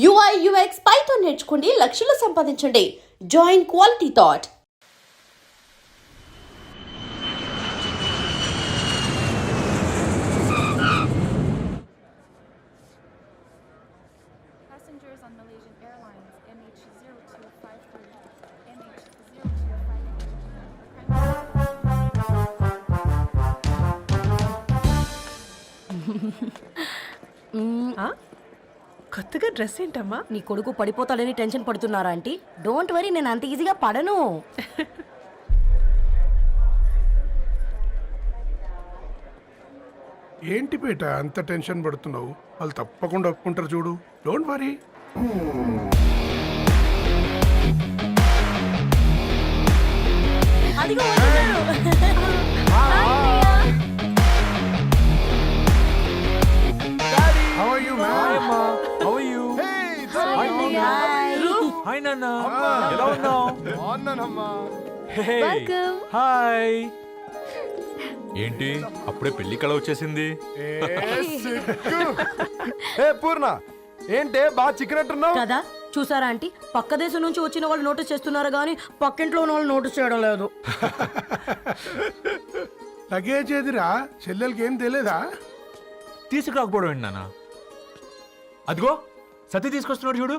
UI UX Python నేర్చుకోండి, లక్షలు సంపాదించండి. Join Quality Thought. Passengers on Malaysian Airlines MH0253, కొత్తగా డ్రెస్ ఏంటమ్మా? నీ కొడుకు పడిపోతాడని టెన్షన్ పడుతున్నారా ఆంటీ? డోంట్ వరీ, నేను అంత ఈజీగా పడను. ఏంటి పేట అంత టెన్షన్ పడుతున్నావు? వాళ్ళు తప్పకుండా ఒప్పుకుంటారు చూడు. Don't worry. అదిగో వచ్చేసారు. How are you, man? How are you? Hi నాన్న, ఎలా ఉన్నావు? హాయ్. ఏంటి అప్పుడే పెళ్లి కళ వచ్చేసింది? పూర్ణ ఏంటే బాగా చికెనట్టున్నావు కదా, చూసారా ఆంటీ? పక్క దేశం నుంచి వచ్చిన వాళ్ళు నోటీస్ చేస్తున్నారు కానీ పక్కింట్లో ఉన్న వాళ్ళు నోటీస్ చేయడం లేదు. లగేజ్ ఏదిరా? చెల్లెలకి ఏం తెలియదా? తీసుకురాకపోవడం ఏంటి నాన్న? అదిగో సతీ తీసుకొస్తున్నాడు చూడు.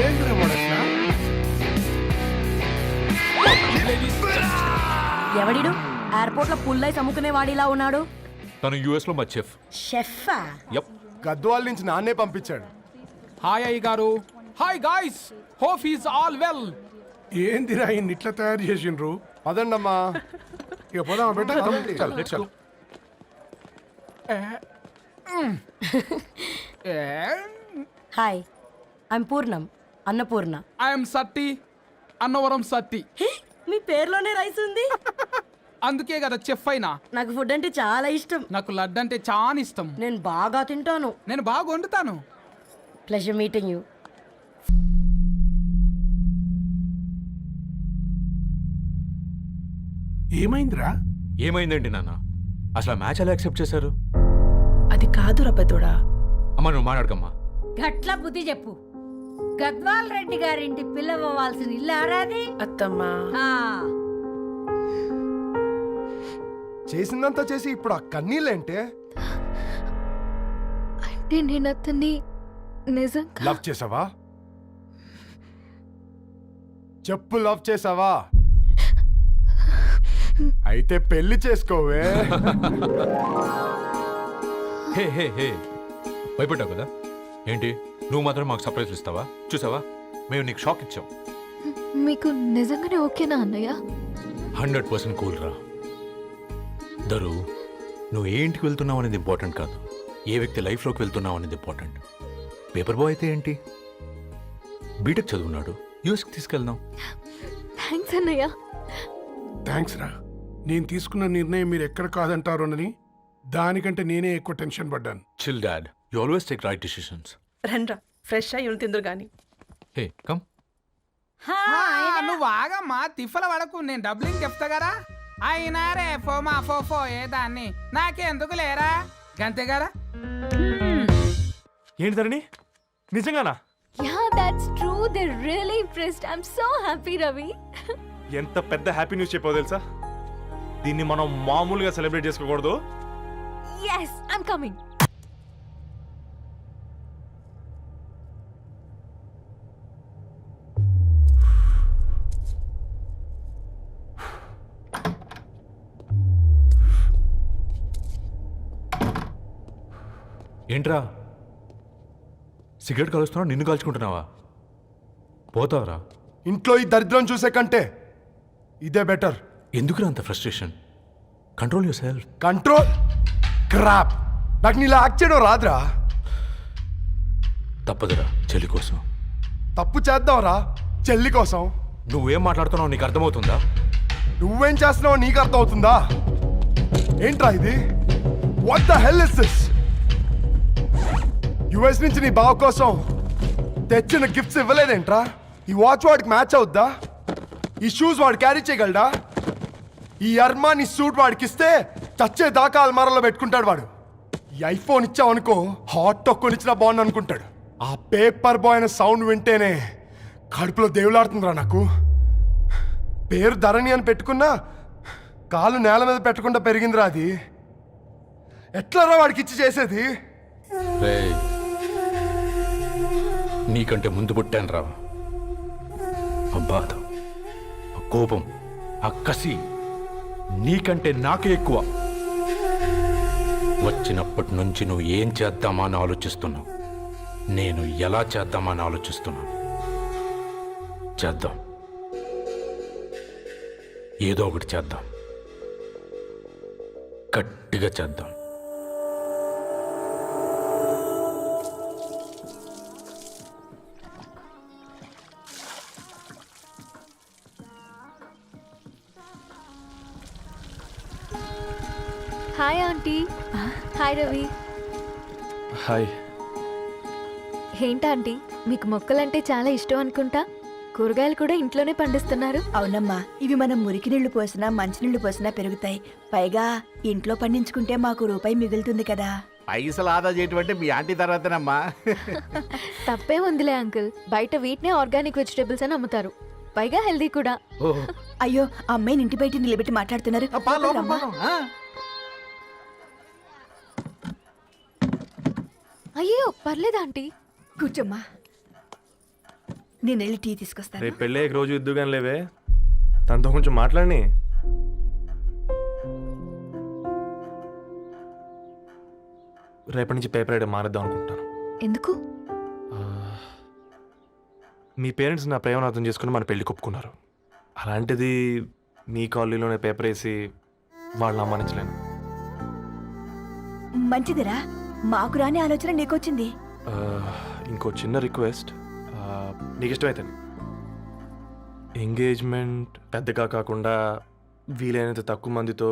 ఏంటిరా వాడట్లా? ఎవడిడు ఎయిర్పోర్ట్ లో పుల్లై అమ్ముకునే వాడిలా ఉన్నాడు? తను యుఎస్ లో మా చెఫ్. షెఫా? యప్. గద్వాల నుంచి నాన్నే పంపించాడు. హాయ్ అయ్య గారు. Hi guys, hope is all well. ఏందిరా ఇన్ని ఇట్లా తయారు చేసిండ్రు? పదండమ్మా. ఇక పోదామా బెట్ట? Let's go. Hi, I'm Purnam, Annapurna. I'm Satti, Annavaram Satti. మీ పేర్లోనే రైస్ ఉంది. అందుకే కదా చెఫ్ అయినా. నాకు ఫుడ్ అంటే చాలా ఇష్టం. నాకు లడ్డు అంటే చాలా ఇష్టం. నేను బాగా తింటాను. నేను బాగా వండుతాను. Pleasure meeting you. ఏమైందిరా? ఏమైందేంటి నాన్న? అసలు ఆ మ్యాచ్ ఎలా యాక్సెప్ట్ చేశారు? అది కాదు రబ్బతోడా. అమ్మ నువ్వు మాట్లాడకమ్మా. గట్ల బుద్ధి చెప్పు. గద్వాల్ రెడ్డి గారింటి పిల్లవ్వాల్సిన ఇల్లు ఆరాది. అత్తమ్మా, చేసిందంతా చేసి ఇప్పుడు ఆ కన్నీళ్ళేంటే? అంటే నేను అతన్ని నిజంగా లవ్ చేసావా? చెప్పు, లవ్ చేసావా? అయితే పెళ్లి చేసుకోవే. హే హే హే, భయపడ్డావు కదా? ఏంటి నువ్వు మాత్రం మాకు సర్ప్రైజ్ ఇస్తావా? చూసావా, మేము నీకు షాక్ ఇచ్చాం. మీకు నిజంగానే ఓకేనా అన్నయ్య? 100% కూల్ రా. దరు, నువ్వు ఏ ఇంటికి వెళ్తున్నావు అనేది ఇంపార్టెంట్ కాదు, ఏ వ్యక్తి లైఫ్లోకి వెళ్తున్నావు అనేది ఇంపార్టెంట్. పేపర్ బాయ్ అయితే ఏంటి, బీటెక్ చదువున్నాడు, యూఎస్కి తీసుకెళ్దాం. థ్యాంక్స్ అన్నయ్య. థ్యాంక్స్ రా. నేను తీసుకున్న నిర్ణయం మీరు ఎక్కడ కాదంటారోనని దానికంటే నేనే ఎక్కువ టెన్షన్ పడ్డాను. Chill dad, you always take right decisions. రండ్రా, ఫ్రెష్ అయ్యి తిందురు గాని. Hey come. నువ్వు ఆగమ్మా, తిఫల పడకు. నేను డబ్లింగ్ చెప్తా కదా. అయినా రే ఫోమా ఫోఫో ఏ దాన్ని నాకెందుకు లేరా గంతే కదా. ఏంటి ధరణి, నిజంగానా? Yeah, that's true. They're really impressed. I'm so happy, Ravi. ఎంత పెద్ద హ్యాపీ న్యూస్ చెప్పావు తెలుసా? దీన్ని మనం మామూలుగా సెలబ్రేట్ చేసుకోకూడదు. Yes, I'm coming. ఏంట్రా సిగరెట్ కాలుస్తున్నావు, నిన్ను కాల్చుకుంటున్నావా? పోతావరా? ఇంట్లో ఈ దరిద్రం చూసే కంటే ఇదే బెటర్. ఎందుకురా అంత frustration? Control your self. Control crap. నాకు నీలా యాక్ట్ చేయడం రాదురా. తప్పదురా, చెల్లి కోసం. తప్పు చేద్దాంరా, చెల్లి కోసం. నువ్వేం మాట్లాడుతున్నావు నీకు అర్థమవుతుందా? నువ్వేం చేస్తున్నావో నీకు అర్థం అవుతుందా? ఏంట్రా ఇది? What the hell is this? US నుంచి నీ బావ కోసం తెచ్చిన గిఫ్ట్స్ ఇవ్వలేదేంట్రా? ఈ వాచ్ వాడికి మ్యాచ్ అవుద్దా? ఈ షూస్ వాడు క్యారీ చేయగలడా? ఈ అర్మాని సూట్ వాడికి ఇస్తే చచ్చే దాకా అల్మారాలో పెట్టుకుంటాడు వాడు. ఈ ఐఫోన్ ఇచ్చావనుకో హాట్ టాక్ కొనిచ్చినా బాగుంది అనుకుంటాడు. ఆ పేపర్ బాయ్ అనే సౌండ్ వింటేనే కడుపులో దేవులాడుతుందిరా నాకు. పేరు ధరణి అని పెట్టుకున్నా కాలు నేల మీద పెట్టకుండా పెరిగిందిరా అది. ఎట్లారా వాడికి ఇచ్చి చేసేది? రేయ్, నీకంటే ముందు పుట్టాను రా. ఆ బాధ, ఆ కోపం, ఆ కసి నీకంటే నాకే ఎక్కువ. వచ్చినప్పటి నుంచి నువ్వు ఏం చేద్దామా అని ఆలోచిస్తున్నావు, నేను ఎలా చేద్దామా అని ఆలోచిస్తున్నాను. చేద్దాం, ఏదో ఒకటి చేద్దాం, గట్టిగా చేద్దాం. Hi aunty. Hi Ravi. Hi. ఏంటా ఆంటీ, మీకు మొక్కలంటే చాలా ఇష్టం అనుకుంటా. కూరగాయలు కూడా ఇంట్లోనే పండిస్తున్నారు. అవునమ్మా, ఇవి మనం మురికి నీళ్లు పోసినా మంచినీళ్లు పోసినా పెరుగుతాయి. పైగా ఇంట్లో పండించుకుంటే మాకు రూపాయి మిగులుతుంది కదా. పైసలు ఆదా చేయటం అంటే మీ ఆంటీ తర్వాతనమ్మా. తప్పే ఉందిలే అంకుల్, బయట వీటినే ఆర్గానిక్ వెజిటేబుల్స్ అని అమ్ముతారు, పైగా హెల్దీ కూడా. అయ్యో, అమ్మాయిని ఇంటి బయట నిలబెట్టి మాట్లాడుతున్నారు. రమ్మా. అయ్యో పర్లేదు ఆంటీ. కూర్చోమ్మా, నేను వెళ్ళి టీ తీసుకొస్తాను. రేపు పెళ్ళి రోజు ఇద్దుగాని లేవే, తనతో కొంచెం మాట్లాడి. రేపటి నుంచి పేపర్ రైడ్ మారేద్దాం అనుకుంటాను. ఎందుకు? మీ పేరెంట్స్ నా ప్రేమను అర్థం చేసుకుని మన పెళ్లి ఒప్పుకున్నారు. అలాంటిది మీ కాలనీలోనే పేపర్ వేసి వాళ్ళని అమ్మానించలేను. మంచిదిరా, మాకు రాని ఆలోచన నీకొచ్చింది. ఇంకో చిన్న రిక్వెస్ట్, నీకు ఇష్టమైతే ఎంగేజ్మెంట్ పెద్దగా కాకుండా వీలైనంత తక్కువ మందితో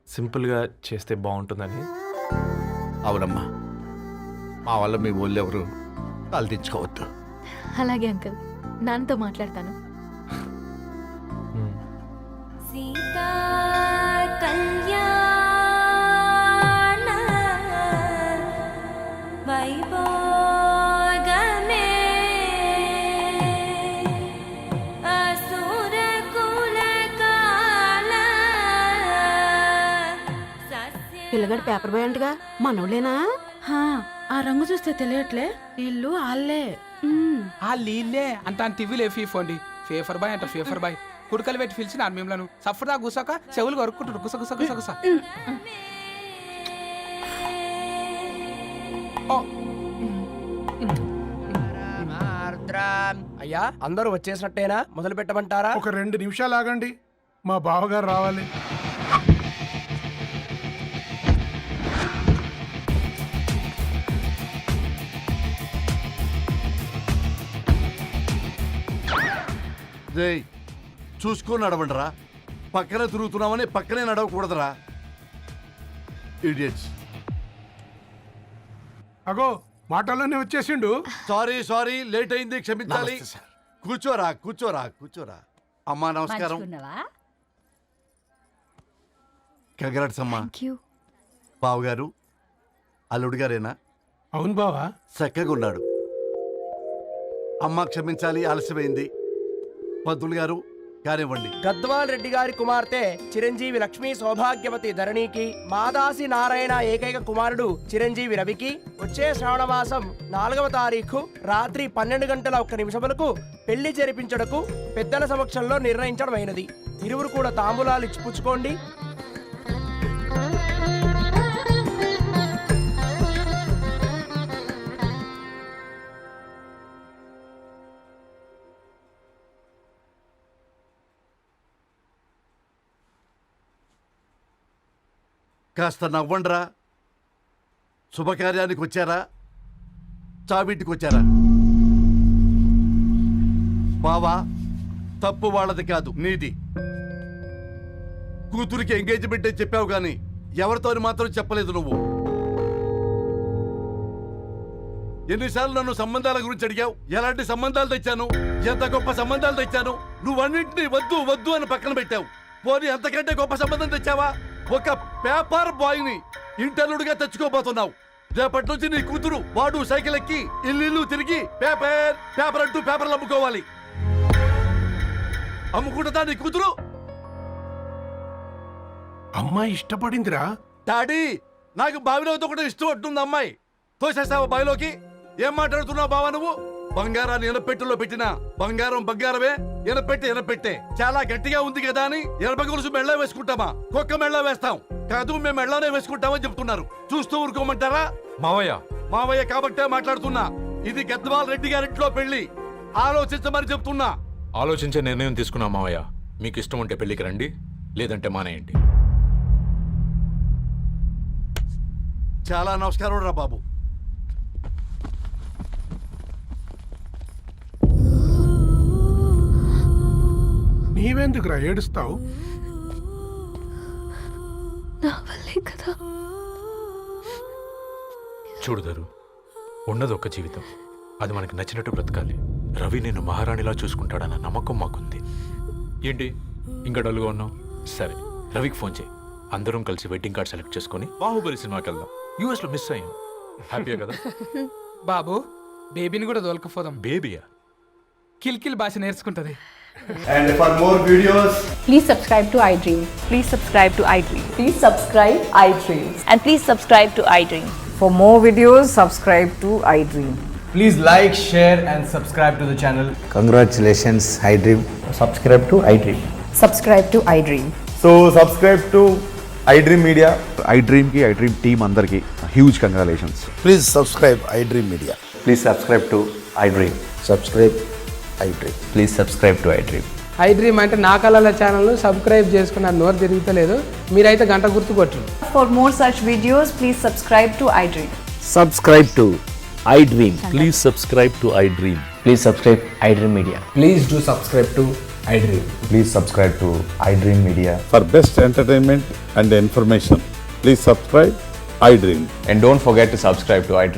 సింపుల్గా చేస్తే బాగుంటుందని. అవునమ్మా, మా వల్ల మీ ఊళ్ళో ఎవరు కాలు తెచ్చుకోవద్దు. అలాగే అంకుల్, నాన్నతో మాట్లాడతాను. సీతా కళ్యాణ వైభోగమే అసుర కుల కాల. పిల్లగాడు పేపర్ బాయ్ అంటగా, మనోళ్ళేనా? ఆ రంగు చూస్తే తెలియట్లే, ఇల్లు ఆళ్ళే. ఆ లీల్లే అంత టీవీలో ఫీఫోండి. ఫేఫర్ బాయ్ అంట, ఫేఫర్ బాయ్. కుడుకలు పెట్టి పిలిచిన మిమ్మల్ని సఫర్దా కూసాక చెవులు కొరుక్కుంటారు. గుస గుస గుస గుస. అయ్యా, అందరూ వచ్చేసినట్టేనా? మొదలు పెట్టమంటారా? ఒక 2 నిమిషాలు ఆగండి, మా బావగారు రావాలి. చూసుకొని నడవండిరా. పక్కనే తిరుగుతున్నామని పక్కనే నడవకూడదురా. ఇడియట్స్. అగో, మాటల్లోనే వచ్చేసిండు. సారీ లేట్ అయింది, క్షమించాలి. కూర్చోరా కూర్చోరా కూర్చోరా. అమ్మా నమస్కారం. కంగ్రాట్స్ అమ్మా. బావగారు అల్లుడు గారేనా? అవును బావా. చక్కగా ఉన్నాడు. అమ్మ క్షమించాలి, ఆలస్యమైంది. పంతులు గారు కానివ్వండి. గద్వాల్ రెడ్డి గారి కుమార్తె చిరంజీవి లక్ష్మీ సౌభాగ్యవతి ధరణికి, మాదాసి నారాయణ ఏకైక కుమారుడు చిరంజీవి రవికి వచ్చే శ్రావణ మాసం 4వ తారీఖు రాత్రి 12:01 పెళ్లి జరిపించడకు పెద్దల సమక్షంలో నిర్ణయించడమైనది. ఇరువురు కూడా తాంబూలాలు ఇచ్చిపుచ్చుకోండి. కాస్త నవ్వండ్రా. శుభకార్యానికి వచ్చారా, చావింటికి వచ్చారా? బావా, తప్పు వాళ్ళది కాదు, నీది. కూతురికి ఎంగేజ్మెంట్ అని చెప్పావు కానీ ఎవరితోని మాత్రం చెప్పలేదు నువ్వు. ఎన్నిసార్లు నన్ను సంబంధాల గురించి అడిగావు? ఎలాంటి సంబంధాలు తెచ్చాను, ఎంత గొప్ప సంబంధాలు తెచ్చాను. నువ్వన్నింటినీ వద్దు వద్దు అని పక్కన పెట్టావు. పోనీ అంతకంటే గొప్ప సంబంధం తెచ్చావా? ఒక పేపర్ బాయ్ని ఇంటర్లుడిగా తెచ్చుకోబోతున్నావు. రేపటి నుంచి నీ కూతురు వాడు సైకిల్ ఎక్కి ఇల్లు తిరిగి పేపర్ అంటూ పేపర్లు అమ్ముకోవాలి. అమ్ముకుంటుందా నీ కూతురు? అమ్మాయి ఇష్టపడిందిరా. డాడీ, నాకు బావిలోతో కూడా ఇష్టం అంటుంది అమ్మాయి. తోసేస్తావా బావిలోకి? ఏం మాట్లాడుతున్నావు బావా నువ్వు? బంగారాన్ని ఎనపెట్టులో పెట్టినా బంగారమే, ఎనపెట్టే చాలా గట్టిగా ఉంది కదా అని ఎనప గురుసు మెళ్ళ వేసుకుంటామా? కుక్క మెళ్ళ వేస్తాం కాదు, మేము మెళ్ళనే వేసుకుంటామని చెప్తున్నారు. చూస్తూ ఊరుకోమంటారా? మావయ్య కాబట్టే మాట్లాడుతున్నా. ఇది గద్వాల్ రెడ్డి గారింట్లో పెళ్లి. ఆలోచించమని చెప్తున్నా. ఆలోచించే నిర్ణయం తీసుకున్నా మావయ్య. మీకు ఇష్టం ఉంటే పెళ్లికి రండి, లేదంటే మానేయండి. చాలా నమస్కారం రా బాబు. నీవెందుకురా ఏడుస్తావు? నా వల్లే కదా. చూడుదరు, ఉన్నది ఒక్క జీవితం, అది మనకి నచ్చినట్టు బ్రతకాలి. రవి నేను మహారాణిలా చూసుకుంటాడన్న నమ్మకం మాకుంది. ఏంటి ఇంకా డల్గా ఉన్నావు? సరే, రవికి ఫోన్ చేయి. అందరం కలిసి వెడ్డింగ్ కార్డ్ సెలెక్ట్ చేసుకొని బాహుబలి సినిమాకి వెళ్దాం. యూఎస్లో మిస్ అయ్యాం. హ్యాపీయా కదా? బాబు, బేబీని కూడా దొలకపోదాం. బేబీయా? కిల్కిల్ భాష నేర్చుకుంటది. And for more videos, Please subscribe to iDream. Please subscribe to iDream. Please subscribe iDream. And please subscribe to iDream. For more videos, subscribe to iDream. Please like, share and subscribe to the channel. Congratulations, iDream. Subscribe to iDream. Subscribe to iDream. so subscribe to iDream Media. iDream ki iDream team andarki huge congratulations. Please subscribe iDream Media. Please subscribe to iDream. Subscribe iDream. Please subscribe to iDream. iDream అంటే నా కళల channel subscribe చేసుకున్న నోరు తిరుగుతలేదు. మీరైతే గంట గుర్తు కొట్టు. For more such videos, please subscribe to iDream. Subscribe to iDream. Please subscribe to iDream. Please subscribe iDream Media. Please do subscribe to iDream. Please subscribe to iDream Media. For best entertainment and information, please subscribe iDream. And don't forget to subscribe to iDream.